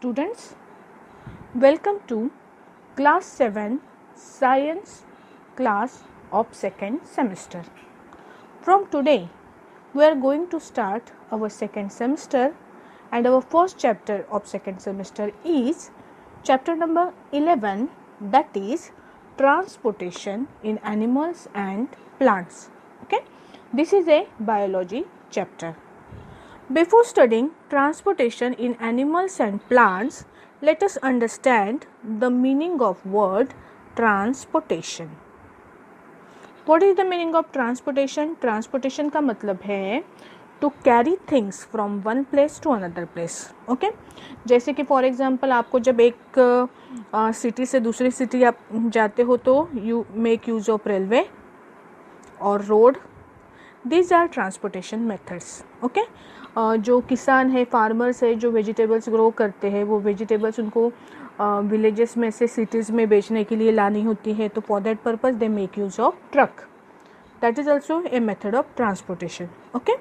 Students, welcome to class 7 science class of second semester. From today we are going to start our second semester and our first chapter of second semester is chapter number 11, that is transportation in animals and plants. Okay, this is a biology chapter. Before studying transportation in animals and plants, let us understand the meaning of word transportation. What is the meaning of transportation? Transportation का मतलब है to carry things from one place to another place. Okay? जैसे कि for example आपको जब एक city से दूसरी सिटी आप जाते हो तो you make use of railway और road. These are transportation methods. Okay? जो किसान है, फार्मर्स है, जो वेजिटेबल्स ग्रो करते हैं, वो वेजिटेबल्स उनको विलेजेस में से सिटीज़ में बेचने के लिए लानी होती है, तो for that purpose they make use of truck. That is also a method of transportation. Okay,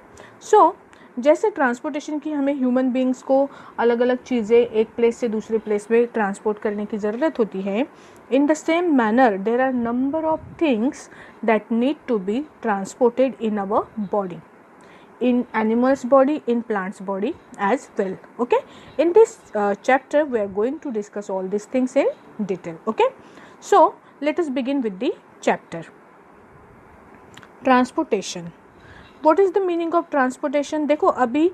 so जैसे ट्रांसपोर्टेशन की हमें ह्यूमन बींग्स को अलग अलग चीज़ें एक प्लेस से दूसरे प्लेस में ट्रांसपोर्ट करने की ज़रूरत होती है, in the same manner there are number of things that need to be transported in our body, in animals body, in plants body as well. Okay, in this chapter we are going to discuss all these things in detail. Okay, so let us begin with the chapter transportation. What is the meaning of transportation? देखो अभी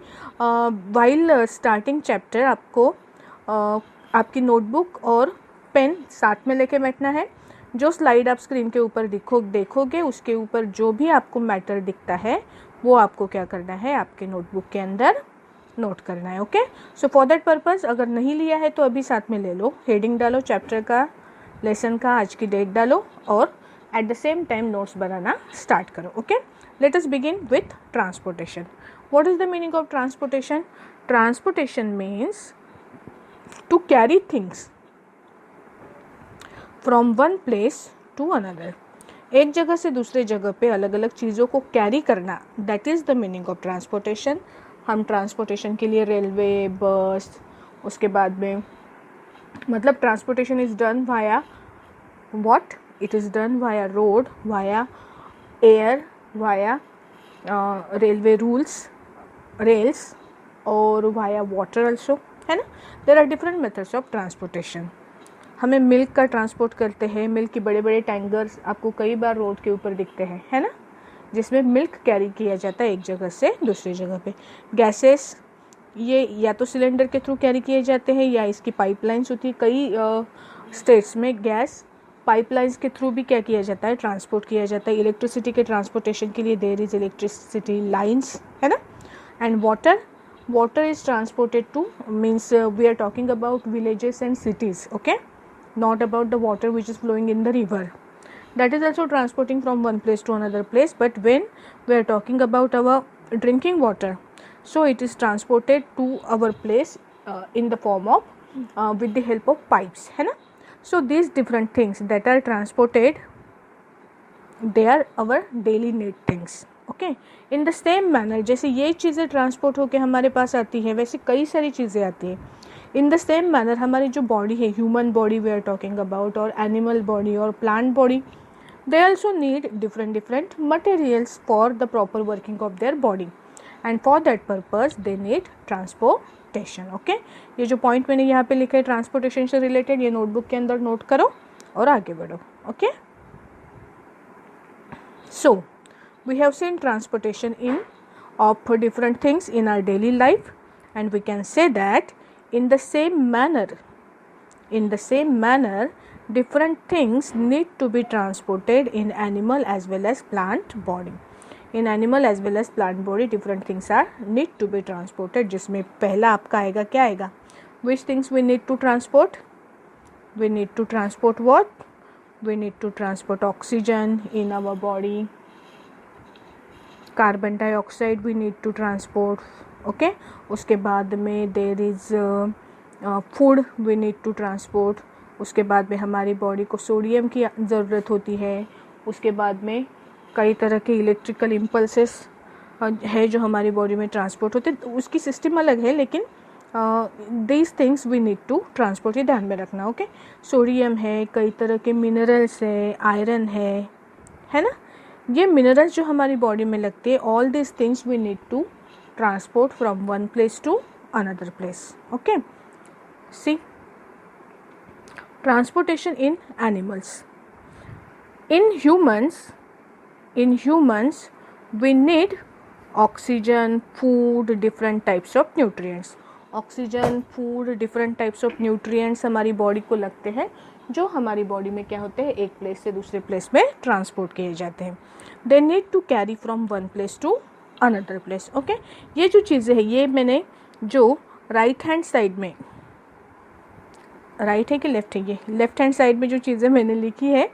while starting chapter आपको आपकी notebook और pen साथ में लेके बैठना है. जो स्लाइड आप स्क्रीन के ऊपर देखोगे उसके ऊपर जो भी आपको मैटर दिखता है वो आपको क्या करना है, आपके नोटबुक के अंदर नोट करना है. Okay, so for that purpose अगर नहीं लिया है तो अभी साथ में ले लो, हेडिंग डालो, चैप्टर का, लेसन का, आज की डेट डालो और at the same time notes बनाना स्टार्ट करो. Okay, let us begin with transportation. What is the meaning of transportation? Transportation means to carry things from one place to another. एक जगह से दूसरे जगह पे अलग अलग चीज़ों को कैरी करना, that is the meaning of transportation. हम ट्रांसपोर्टेशन के लिए रेलवे, बस, उसके बाद में मतलब transportation is done via what? It is done via road, via air, via railway rails और वाया वाटर ऑल्सो, है ना. There are different methods of transportation. हमें मिल्क का ट्रांसपोर्ट करते हैं, मिल्क के बड़े बड़े टैंकर्स आपको कई बार रोड के ऊपर दिखते हैं, है ना, जिसमें मिल्क कैरी किया जाता है एक जगह से दूसरी जगह पे. गैसेस ये या तो सिलेंडर के थ्रू कैरी किए जाते हैं या इसकी पाइपलाइंस होती है. कई स्टेट्स में गैस पाइपलाइंस के थ्रू भी क्या किया जाता है, ट्रांसपोर्ट किया जाता है. इलेक्ट्रिसिटी के ट्रांसपोर्टेशन के लिए देयर इज इलेक्ट्रिसिटी लाइन्स, है ना. And water is transported to means we are talking about villages and cities. Okay, not about the water which is flowing in the river, that is also transporting from one place to another place. But when we are talking about our drinking water, so it is transported to our place in the form of with the help of pipes, है ना. So these different things that are transported, they are our daily need things. Okay, in the same manner जैसे ये चीज़ें transport होकर हमारे पास आती है, वैसे कई सारी चीज़ें आती हैं. इन द सेम मैनर हमारी जो बॉडी है, human body we are talking about, और एनिमल बॉडी और plant body, they also need different materials for the proper working of their body, and for that purpose they need transportation. Okay, ये जो point मैंने यहाँ पे लिखा है transportation से रिलेटेड, ये नोटबुक के अंदर नोट करो और आगे बढ़ो. Okay, so we have seen transportation of different things in our daily life, and we can say that in the same manner different things need to be transported in animal as well as plant body. In animal as well as plant body different things are need to be transported, जिसमें पहला आपका आएगा, क्या आएगा? Which things we need to transport? We need to transport what? We need to transport oxygen in our body, carbon dioxide we need to transport. Okay, उसके बाद में there is food we need to transport. उसके बाद में हमारी body को sodium की ज़रूरत होती है. उसके बाद में कई तरह के इलेक्ट्रिकल इम्पल्सेस है जो हमारी बॉडी में ट्रांसपोर्ट होते हैं. उसकी सिस्टम अलग है लेकिन these things we need to transport, ये ध्यान में रखना. ओके, सोडियम है, कई तरह के मिनरल्स है, आयरन है ना, ये मिनरल्स जो हमारी बॉडी में लगते हैं, all this things we need to transport from one place to another place. Okay, see transportation in animals. In humans we need oxygen, food, different types of nutrients. Oxygen, food, different types of nutrients हमारी body को लगते हैं, जो हमारी body में क्या होते हैं, एक प्लेस से दूसरे प्लेस में ट्रांसपोर्ट किए जाते हैं. They need to carry from one place to another place. Okay, ये जो चीज़ें हैं, ये मैंने जो राइट हैंड साइड में, राइट है कि लेफ्ट है, ये लेफ्ट हैंड साइड में जो चीज़ें मैंने लिखी है,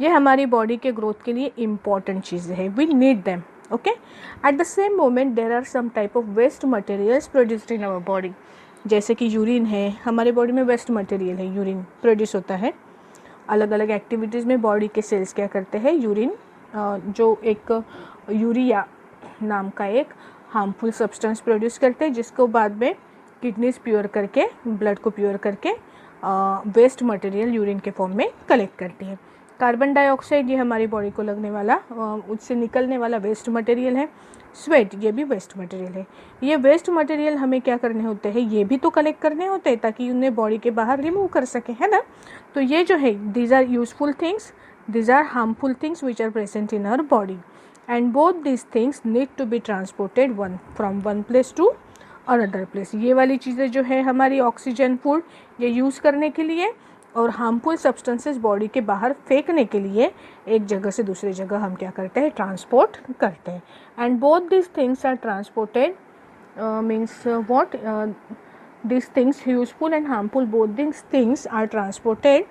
ये हमारी बॉडी के ग्रोथ के लिए इम्पॉर्टेंट चीज़ें हैं. We need them. Okay, at the same moment there are some type of waste materials produced in our body. जैसे कि यूरिन है, हमारे बॉडी में वेस्ट मटेरियल है, यूरिन प्रोड्यूस होता है. अलग अलग एक्टिविटीज़ में बॉडी के सेल्स क्या करते हैं, यूरिन, जो एक यूरिया नाम का एक हार्मफुल सब्सटेंस प्रोड्यूस करते हैं, जिसको बाद में किडनीज प्योर करके, ब्लड को प्योर करके वेस्ट मटेरियल यूरिन के फॉर्म में कलेक्ट करती है. कार्बन डाइऑक्साइड, ये हमारी बॉडी को लगने वाला, उससे निकलने वाला वेस्ट मटेरियल है. स्वेट, ये भी वेस्ट मटेरियल है. ये वेस्ट मटेरियल हमें क्या करने होते हैं, ये भी तो कलेक्ट करने होते हैं ताकि उन्हें बॉडी के बाहर रिमूव कर सके, है ना. तो ये जो है, these are useful things, these are harmful things which are present in our body, and both these things need to be transported from one place to another place. ये वाली चीज़ें जो है हमारी ऑक्सीजन, फूड, ये यूज़ करने के लिए, और हार्मफुल सब्सटेंसेस बॉडी के बाहर फेंकने के लिए एक जगह से दूसरी जगह हम क्या करते हैं, ट्रांसपोर्ट करते हैं. And both this things are transported, means what, this things useful and harmful, both this things are transported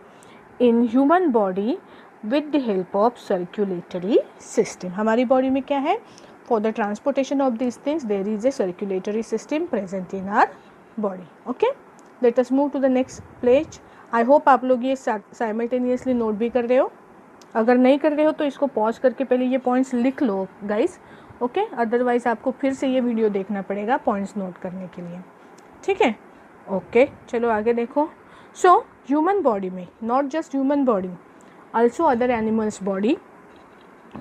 in human body with the help of circulatory system. हमारी बॉडी में क्या है, for the transportation of these things there is a circulatory system present in our body. Okay, let us move to the next page. I hope आप लोग ये simultaneously note भी कर रहे हो. अगर नहीं कर रहे हो तो इसको पॉज करके पहले ये पॉइंट्स लिख लो गाइस. ओके, अदरवाइज आपको फिर से ये वीडियो देखना पड़ेगा पॉइंट्स नोट करने के लिए. ठीक है, ओके, चलो आगे देखो. सो ह्यूमन बॉडी में, not just human body, also other animals body,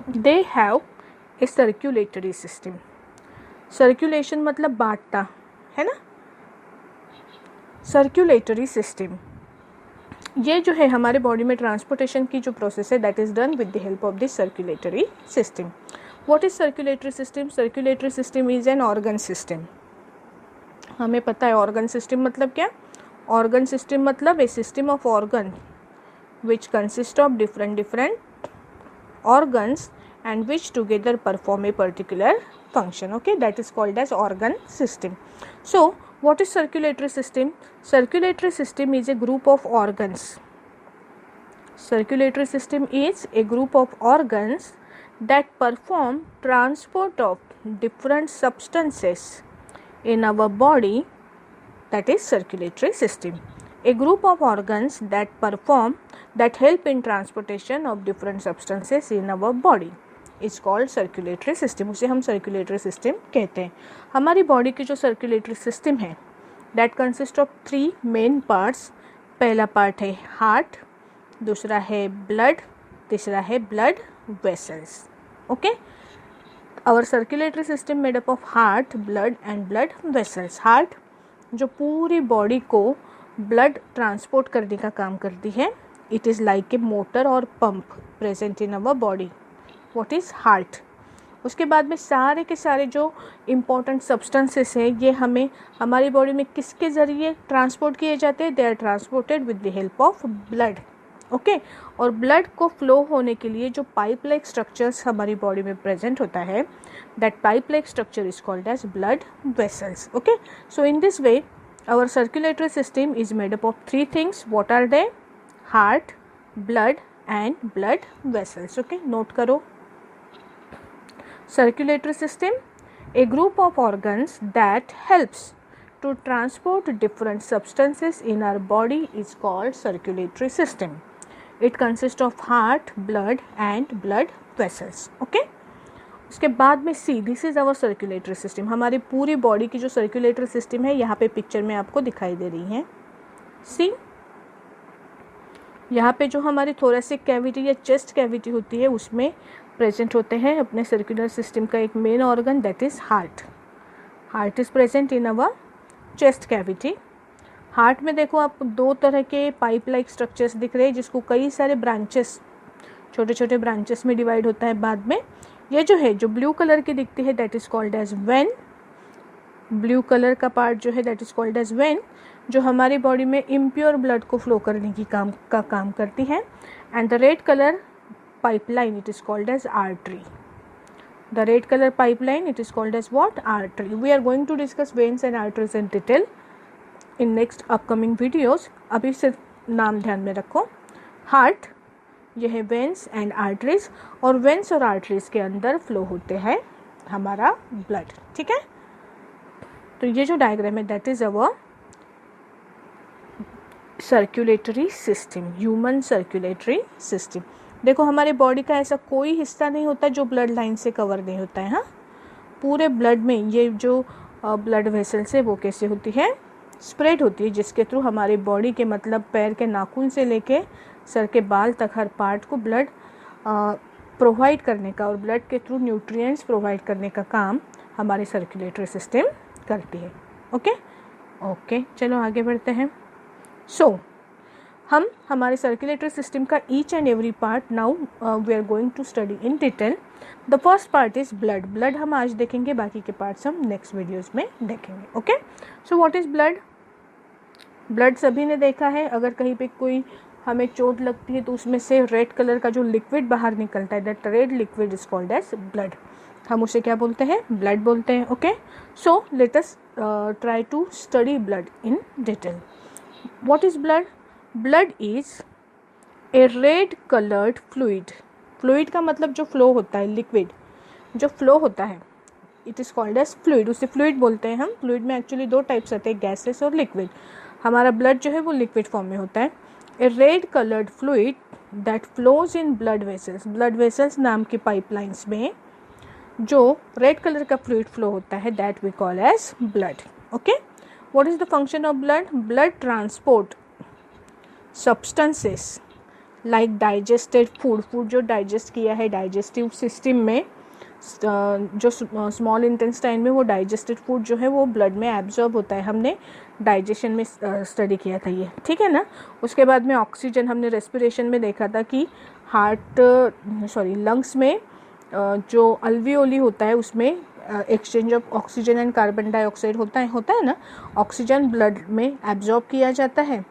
they have a circulatory system. Circulation मतलब बांटता, है ना. सर्कुलेटरी सिस्टम, ये जो है हमारे बॉडी में ट्रांसपोर्टेशन की जो प्रोसेस है, that is done with the help of this circulatory system. What is circulatory system? Circulatory system is an organ system. हमें पता है ऑर्गन सिस्टम मतलब क्या. ऑर्गन सिस्टम मतलब a system of organ which consist of different organs and which together perform a particular function. Okay, that is called as organ system. So what is circulatory system? Circulatory system is a group of organs. Circulatory system is a group of organs that perform transport of different substances in our body, that is circulatory system. A group of organs that help in transportation of different substances in our body is called circulatory system. उसे हम circulatory system कहते हैं. हमारी body की जो circulatory system है, that consists of 3 main parts. पहला part है हार्ट, दूसरा है ब्लड, तीसरा है blood vessels. Okay, our circulatory system made up of heart, blood and blood vessels. Heart जो पूरी बॉडी को ब्लड ट्रांसपोर्ट करने का काम करती है. It is like a motor और pump present in our body. What is heart? उसके बाद में सारे के सारे जो इम्पोर्टेंट सब्सटेंसेस हैं, ये हमें हमारी बॉडी में किसके ज़रिए ट्रांसपोर्ट किए जाते हैं? They are transported with the help of blood. Okay, और ब्लड को फ्लो होने के लिए जो पाइप लाइक स्ट्रक्चर्स हमारी बॉडी में प्रेजेंट होता है, that pipe like structure is called as blood vessels. Okay, so in this way our circulatory system is made up of 3 things. What are they? Heart, blood and blood vessels. Okay, note karo. Circulatory system, a group of organs that helps to transport different substances in our body is called circulatory system. It consists of heart, blood and blood vessels. Okay, उसके बाद में see, this is our circulatory system. हमारी पूरी body की जो circulatory system है यहाँ पे पिक्चर में आपको दिखाई दे रही है। सी, यहाँ पे जो हमारी थोरेसिक कैविटी या चेस्ट कैविटी होती है उसमें प्रेजेंट होते हैं अपने सर्कुलर सिस्टम का एक main organ, that is heart. Heart is present in our chest cavity. Heart में देखो आप दो तरह के पाइप लाइक स्ट्रक्चर्स दिख रहे हैं जिसको कई सारे ब्रांचेस, छोटे छोटे ब्रांचेस में डिवाइड होता है बाद में। ये जो है, जो ब्लू कलर की दिखती है, that is called as vein. Blue colour का पार्ट जो है that is called as vein, जो हमारी बॉडी में इम्प्योर ब्लड को फ्लो करने की काम करती है। And the red colour pipeline, it is called as artery. The red color pipeline, it is called as what? Artery. We are going to discuss veins and arteries in detail in next upcoming videos. अभी सिर्फ नाम ध्यान में रखो। Heart, यह है veins and arteries, और veins और आर्टरीज के अंदर फ्लो होते हैं हमारा ब्लड। ठीक है, तो ये जो डायग्राम है that is our circulatory system, human circulatory system. देखो हमारे बॉडी का ऐसा कोई हिस्सा नहीं होता जो ब्लड लाइन से कवर नहीं होता है। हाँ, पूरे ब्लड में ये जो ब्लड वेसल्स है वो कैसे होती है, स्प्रेड होती है, जिसके थ्रू हमारे बॉडी के मतलब पैर के नाखून से लेके सर के बाल तक हर पार्ट को ब्लड प्रोवाइड करने का और ब्लड के थ्रू न्यूट्रिएंट्स प्रोवाइड करने का काम हमारी सर्कुलेटरी सिस्टम करती है। ओके, चलो आगे बढ़ते हैं। हम हमारे सर्कुलेटरी सिस्टम का each and every part now we are going to study in detail. The first part is blood. Blood हम आज देखेंगे, बाकी के पार्ट्स हम नेक्स्ट वीडियोस में देखेंगे। Okay, so what is blood? Blood सभी ने देखा है, अगर कहीं पे कोई हमें चोट लगती है तो उसमें से रेड कलर का जो लिक्विड बाहर निकलता है, that red liquid is called as blood. हम उसे क्या बोलते हैं? ब्लड बोलते हैं। Okay, so let us try to study blood in detail. What is blood? Blood is a red coloured fluid. Fluid का मतलब जो फ्लो होता है, लिक्विड जो फ्लो होता है, it is called as fluid. उसे फ्लूइड बोलते हैं हम। फ्लूइड में एक्चुअली दो टाइप्स आते हैं, गैसेस और लिक्विड। हमारा ब्लड जो है वो लिक्विड फॉर्म में होता है। A red coloured fluid that flows in blood vessels. Blood vessels नाम की पाइपलाइंस में जो रेड कलर का फ्लूइड फ्लो होता है, that we call as blood. Okay, what is the function of blood? Blood transport substances like digested food, food जो digest किया है डाइजेस्टिव सिस्टम में, जो स्मॉल इंटेस्टाइन में वो डाइजेस्टेड फूड जो है वो ब्लड में एब्जॉर्ब होता है। हमने डाइजेशन में स्टडी किया था ये, ठीक है ना। उसके बाद में ऑक्सीजन हमने रेस्पिरेशन में देखा था कि लंग्स में जो अल्वियोली होता है उसमें exchange of oxygen and carbon dioxide होता है ना। ऑक्सीजन ब्लड में एब्जॉर्ब किया जाता है।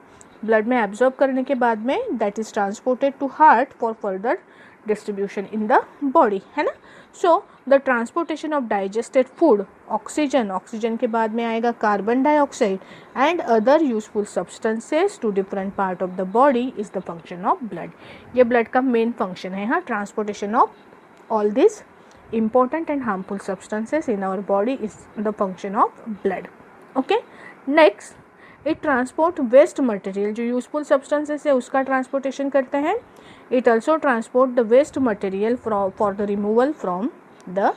ब्लड में एब्जॉर्ब करने के बाद में that is transported to heart for further distribution in the body, है ना। So the transportation of digested food, oxygen के बाद में आएगा carbon dioxide and other useful substances to different part of the body is the function of blood. ये blood का main function है। हाँ, transportation of all this important and harmful substances in our body is the function of blood. Okay, next it transport waste material, जो useful substances है उसका transportation करते हैं। it also transport the waste material for the removal from the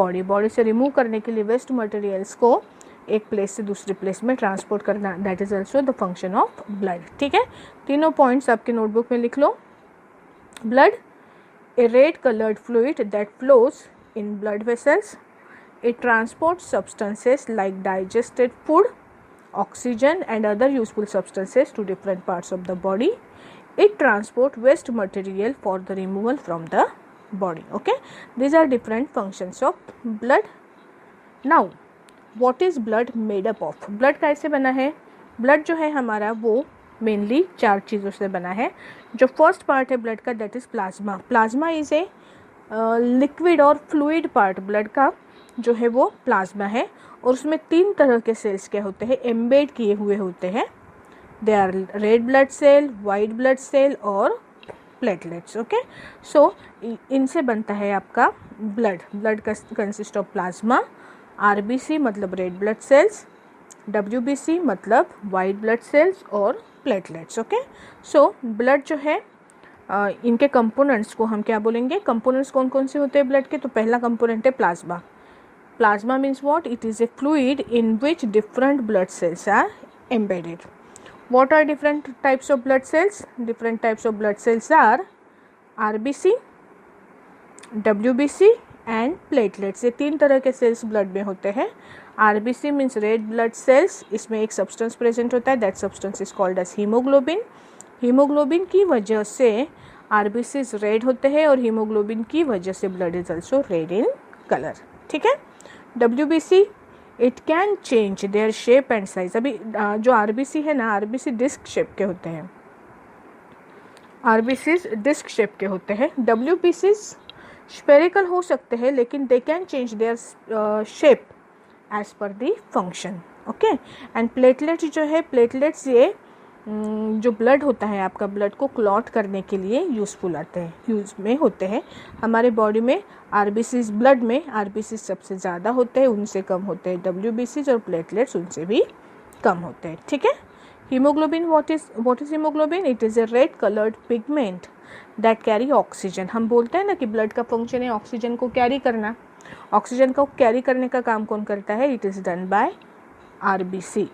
body. body से remove करने के लिए waste materials को एक प्लेस से दूसरी प्लेस में ट्रांसपोर्ट करना, that is also the function of blood. ठीक है, तीनों पॉइंट्स आपके नोटबुक में लिख लो। blood, a red colored fluid that flows in blood vessels. It transports substances like digested food, oxygen and other useful substances to different parts of the body. It transports waste material for the removal from the body. Okay, these are different functions of blood. Now what is blood made up of? blood कैसे बना है? blood जो है हमारा वो mainly 4 चीज़ों से बना है। जो फर्स्ट पार्ट है ब्लड का, that is plasma. Plasma is a liquid और फ्लूइड पार्ट ब्लड का जो है वो प्लाज्मा है, और उसमें 3 तरह के सेल्स क्या होते हैं, एम्बेड किए हुए होते हैं। They are red blood cell, white blood cell और प्लेटलेट्स। ओके, सो इनसे बनता है आपका ब्लड। ब्लड का कंसिस्ट ऑफ प्लाज्मा, आरबीसी मतलब रेड ब्लड सेल्स, WBC मतलब वाइट ब्लड सेल्स और प्लेटलेट्स। ओके, सो ब्लड जो है इनके कंपोनेंट्स को हम क्या बोलेंगे, कंपोनेंट्स कौन कौन से होते हैं ब्लड के, तो पहला कंपोनेंट है plasma. Plasma means what, it is a fluid in which different blood cells are embedded. What are different types of blood cells? Different types of blood cells are RBC, WBC and platelets. ये 3 तरह के cells blood में होते हैं. RBC means red blood cells. इसमें एक substance present होता है, that substance is called as haemoglobin. Haemoglobin की वजह से RBCs रेड होते हैं और हीमोग्लोबिन की वजह से blood is also red in colour. ठीक है. WBC, it can change their shape and size. अभी जो RBC है ना, RBC डिस्क शेप के होते हैं, RBCs डिस्क शेप के होते हैं. WBCs स्फेरिकल हो सकते हैं, लेकिन they can change their shape as per the function. Okay. And platelets जो है, प्लेटलेट्स ये जो ब्लड होता है आपका, ब्लड को क्लॉट करने के लिए यूज़फुल आते हैं, यूज़ में होते हैं. हमारे बॉडी में RBCs, ब्लड में RBCs सबसे ज़्यादा होते हैं, उनसे कम होते हैं WBCs, और प्लेटलेट्स उनसे भी कम होते हैं. ठीक है. Haemoglobin, what is haemoglobin? It is A red coloured pigment that carry oxygen. हम बोलते हैं ना कि ब्लड का फंक्शन है ऑक्सीजन को कैरी करना. ऑक्सीजन को कैरी करने का काम कौन करता है? It is done by RBC,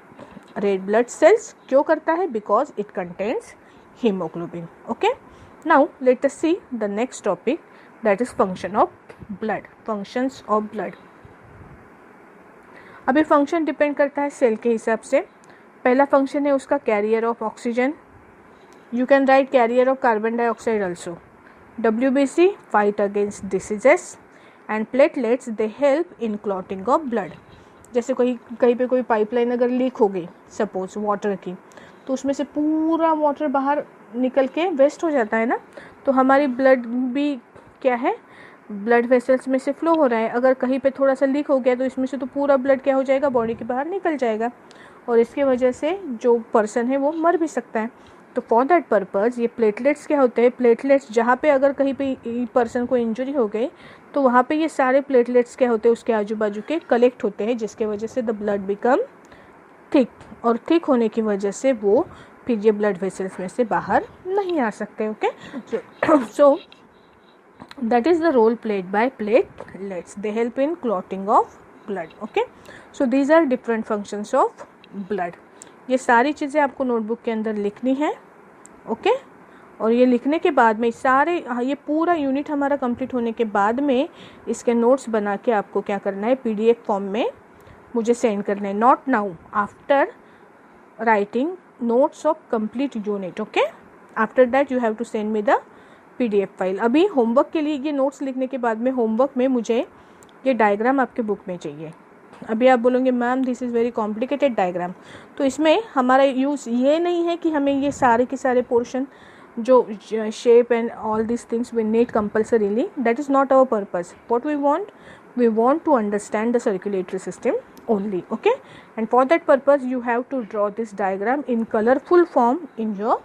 red blood sales. क्यों करता है? Because it contains haemoglobin. Okay. Now let us see the next topic, that is function of blood. Functions of blood. अभी फंक्शन डिपेंड करता है सेल के हिसाब से. पहला फंक्शन है उसका carrier of oxygen. You can write carrier of carbon dioxide also. WBC, fight against diseases. And platelets, they help in clotting of blood. जैसे कहीं पे कोई पाइपलाइन अगर लीक हो गई सपोज वाटर की, तो उसमें से पूरा वाटर बाहर निकल के वेस्ट हो जाता है ना, तो हमारी ब्लड भी क्या है, ब्लड वेसल्स में से फ्लो हो रहा है. अगर कहीं पे थोड़ा सा लीक हो गया तो इसमें से तो पूरा ब्लड क्या हो जाएगा, बॉडी के बाहर निकल जाएगा, और इसके वजह से जो पर्सन है वो मर भी सकता है. तो फॉर दैट पर्पज़ ये प्लेटलेट्स क्या होते हैं, प्लेटलेट्स जहाँ पे अगर कहीं पे पर्सन को इंजरी हो गई तो वहाँ पे ये सारे प्लेटलेट्स क्या होते हैं उसके आजू बाजू के कलेक्ट होते हैं, जिसके वजह से द ब्लड बिकम थिक, और थिक होने की वजह से वो फिर ये ब्लड वेसल्स में से बाहर नहीं आ सकते. Okay. So that is the role played by platelets. They help in clotting of blood. Okay. So these are different functions of blood. ये सारी चीज़ें आपको नोटबुक के अंदर लिखनी है. ओके. और ये लिखने के बाद में सारे, ये पूरा यूनिट हमारा कंप्लीट होने के बाद में इसके नोट्स बना के आपको क्या करना है, PDF फॉर्म में मुझे सेंड करना है. Not now, after writing notes of complete unit. Okay. After that you have to send me the PDF file. अभी होमवर्क के लिए ये नोट्स लिखने के बाद में होमवर्क में मुझे ये डायग्राम आपके बुक में चाहिए. अभी आप बोलोगे ma'am this is very complicated diagram, तो इसमें हमारा यूज़ ये नहीं है कि हमें ये सारे के सारे पोर्शन जो shape and all this things we need compulsorily. That is not our purpose. What we want to understand the circulatory system only. Okay. And for that purpose you have to draw this diagram in colourful form in your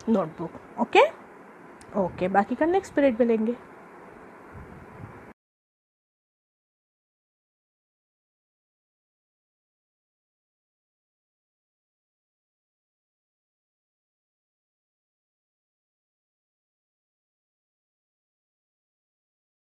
notebook. Okay. बाकी का next period में लेंगे.